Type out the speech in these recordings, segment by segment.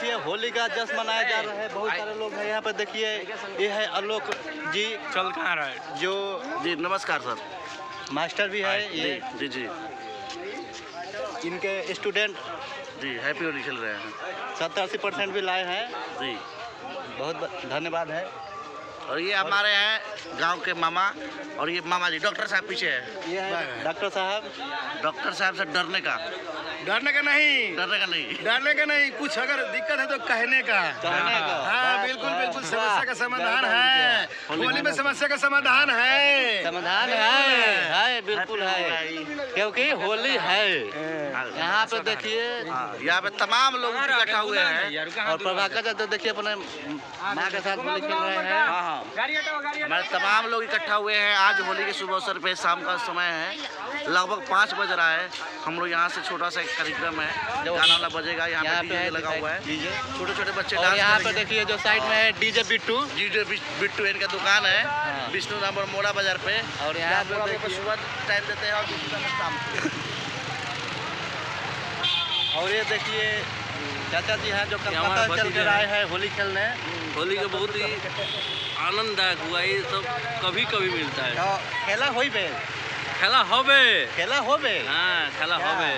देखिए होली का जश्न मनाया जा रहा है। बहुत सारे लोग हैं यहाँ पे। देखिए ये है आलोक जी। चल कहाँ रहा है जो जी नमस्कार सर। मास्टर भी है ये। जी जी इनके स्टूडेंट जी हैप्पी होली खेल रहे हैं। 70-80% भी लाए हैं जी बहुत धन्यवाद है। और ये हमारे हैं गांव के मामा और ये मामा जी डॉक्टर साहब पीछे है। ये है डॉक्टर साहब से डरने का नहीं कुछ अगर दिक्कत है तो कहने का। हाँ बिल्कुल बिल्कुल समस्या का समाधान है। होली में समस्या का समाधान है बिल्कुल है क्योंकि होली है। यहाँ पे देखिए यहाँ पे तमाम लोग इकट्ठा हुए हैं और प्रभाकर जी तो देखिए अपने माँ के साथ होली खेल रहे हैं। हमारे तमाम लोग इकट्ठा हुए हैं। आज होली के शुभ अवसर पे शाम का समय है, लगभग 5 बज रहा है। हम लोग यहाँ से छोटा सा एक कार्यक्रम है, गाना वाला बजेगा। यहाँ पे डीजे लगा हुआ है, छोटे छोटे बच्चे और यहाँ पे देखिए जो साइड में है डीजे बिट्टू इनका दुकान है विष्णु नाम और मोड़ा बाजार पे। और यहाँ पे सुबह टाइम देते हैं और शाम को। और ये देखिए चाचा जी हैं जो कलकत्ता चल कर आए हैं होली खेलने। होली का बहुत ही आनंददायक हुआ। ये सब कभी कभी मिलता है। तो खेला होई बे खेला होबे हाँ खेला होबे।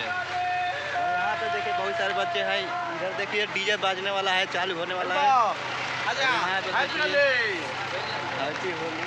और यहाँ पे देखिए बहुत सारे बच्चे हैं। इधर देखिए डीजे बाजने वाला है, चालू होने वाला है। यहाँ पे देखिए हैप्पी होली।